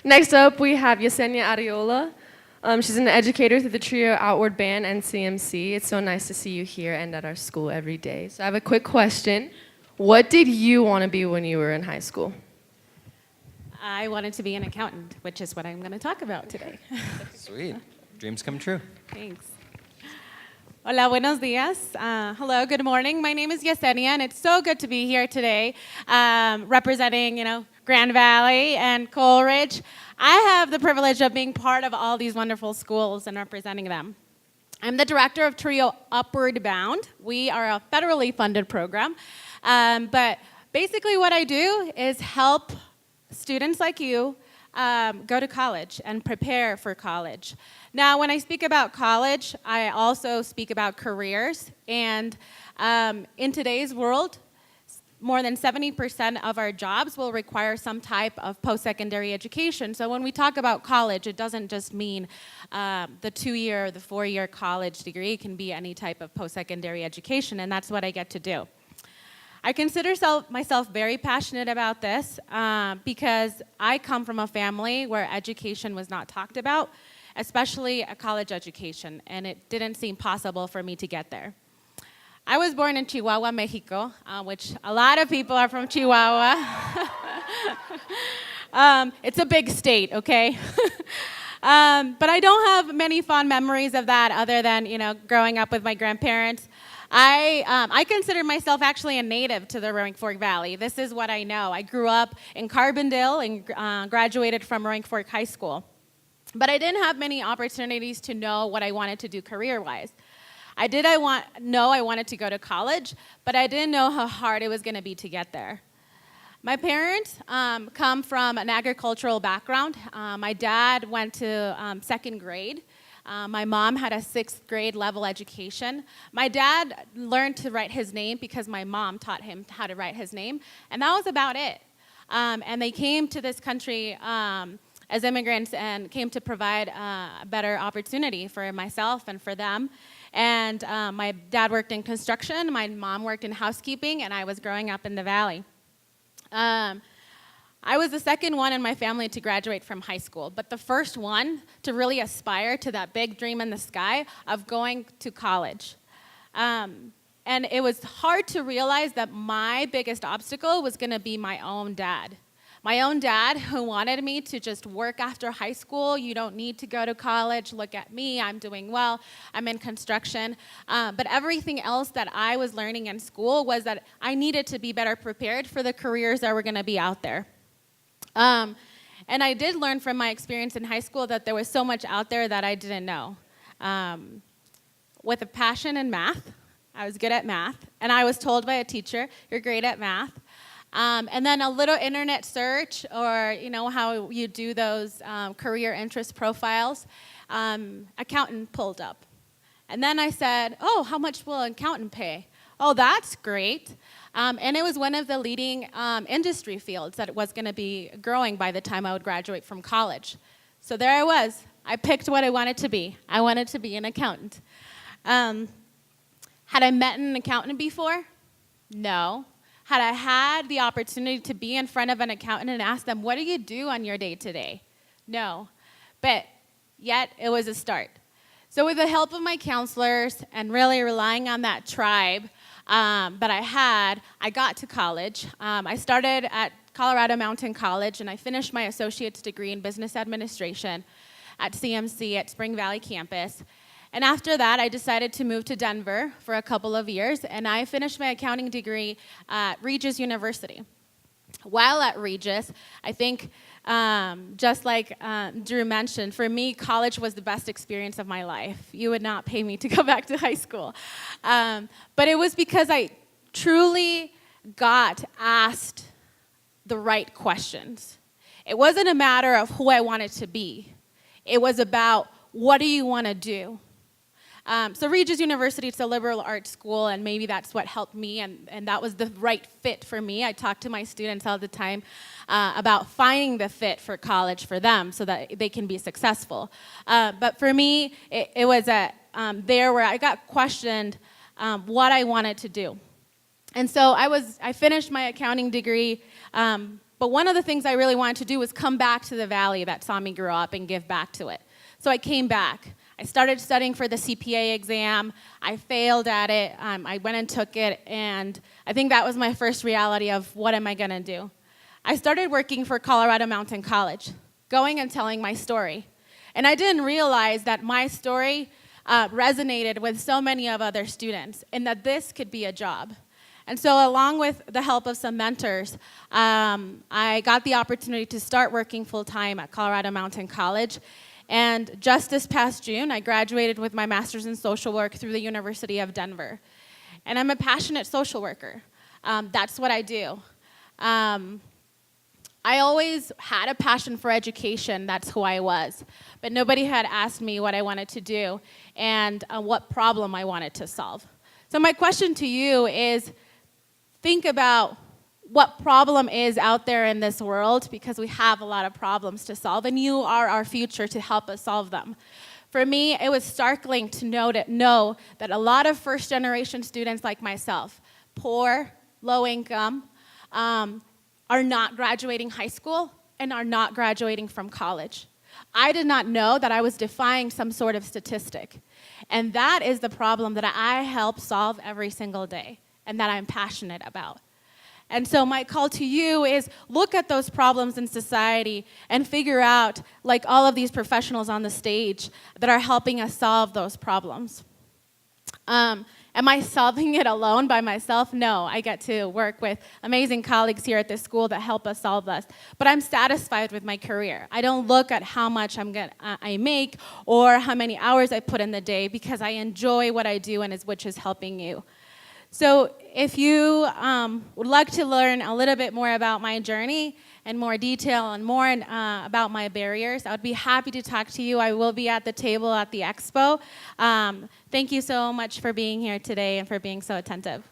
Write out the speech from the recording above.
Next up, we have Yesenia Arreola. She's an educator through the Trio Outward Band and CMC. It's so nice to see you here and at our school every day. So I have a quick question. What did you want to be when you were in high school? I wanted to be an accountant, which is what I'm going to talk about today. Sweet. Dreams come true. Thanks. Hola, buenos días. Hello, good morning. My name is Yesenia, and it's so good to be here today, representing, Grand Valley and Coleridge. I have the privilege of being part of all these wonderful schools and representing them. I'm the director of Trio Upward Bound. We are a federally funded program, but basically what I do is help students like you go to college and prepare for college. Now, when I speak about college, I also speak about careers. And in today's world, more than 70% of our jobs will require some type of post-secondary education. So when we talk about college, it doesn't just mean the 2-year or the 4-year college degree. It can be any type of post-secondary education, and that's what I get to do. I consider myself very passionate about this because I come from a family where education was not talked about, especially a college education, and it didn't seem possible for me to get there. I was born in Chihuahua, Mexico, which a lot of people are from Chihuahua. It's a big state, okay? But I don't have many fond memories of that other than, growing up with my grandparents. I consider myself actually a native to the Roaring Fork Valley. This is what I know. I grew up in Carbondale and graduated from Roaring Fork High School. But I didn't have many opportunities to know what I wanted to do career-wise. I wanted to go to college, but I didn't know how hard it was going to be to get there. My parents come from an agricultural background. My dad went to second grade. My mom had a 6th grade level education. My dad learned to write his name because my mom taught him how to write his name, and that was about it. And they came to this country as immigrants and came to provide a better opportunity for myself and for them. And my dad worked in construction, my mom worked in housekeeping, and I was growing up in the valley. I was the second one in my family to graduate from high school, but the first one to really aspire to that big dream in the sky of going to college. And it was hard to realize that my biggest obstacle was going to be my own dad. My own dad, who wanted me to just work after high school. You don't need to go to college. Look at me. I'm doing well. I'm in construction. But everything else that I was learning in school was that I needed to be better prepared for the careers that were going to be out there. And I did learn from my experience in high school that there was so much out there that I didn't know. With a passion in math, I was good at math. And I was told by a teacher, you're great at math. And then a little internet search, or how you do those career interest profiles, accountant pulled up. And then I said, oh, how much will an accountant pay? Oh, that's great. And it was one of the leading industry fields that was going to be growing by the time I would graduate from college. So there I was. I picked what I wanted to be. I wanted to be an accountant. Had I met an accountant before? No. Had I had the opportunity to be in front of an accountant and ask them, what do you do on your day-to-day? No. But yet, it was a start. So with the help of my counselors and really relying on that tribe that I had, I got to college. I started at Colorado Mountain College, and I finished my associate's degree in business administration at CMC at Spring Valley campus. And after that, I decided to move to Denver for a couple of years, and I finished my accounting degree at Regis University. While at Regis, I think, just like Drew mentioned, for me, college was the best experience of my life. You would not pay me to go back to high school. But it was because I truly got asked the right questions. It wasn't a matter of who I wanted to be. It was about, what do you want to do? So Regis University, it's a liberal arts school, and maybe that's what helped me, and that was the right fit for me. I talk to my students all the time about finding the fit for college for them so that they can be successful. But for me, it was there where I got questioned what I wanted to do. And so I finished my accounting degree But one of the things I really wanted to do was come back to the valley that saw me grow up and give back to it. So I came back. I started studying for the CPA exam. I failed at it. I went and took it, and I think that was my first reality of what am I going to do. I started working for Colorado Mountain College, going and telling my story. And I didn't realize that my story resonated with so many of other students and that this could be a job. And so along with the help of some mentors, I got the opportunity to start working full-time at Colorado Mountain College. And just this past June, I graduated with my master's in social work through the University of Denver. And I'm a passionate social worker. That's what I do. I always had a passion for education. That's who I was. But nobody had asked me what I wanted to do and what problem I wanted to solve. So my question to you is, think about what problem is out there in this world, because we have a lot of problems to solve, and you are our future to help us solve them. For me, it was startling to know that a lot of first-generation students like myself, poor, low income, are not graduating high school and are not graduating from college. I did not know that I was defying some sort of statistic. And that is the problem that I help solve every single day and that I'm passionate about. And so my call to you is look at those problems in society and figure out, like all of these professionals on the stage, that are helping us solve those problems. Am I solving it alone by myself? No, I get to work with amazing colleagues here at this school that help us solve this. But I'm satisfied with my career. I don't look at how much I make or how many hours I put in the day, because I enjoy what I do, which is helping you. So if you would like to learn a little bit more about my journey and more detail and more about my barriers, I would be happy to talk to you. I will be at the table at the Expo. Thank you so much for being here today and for being so attentive.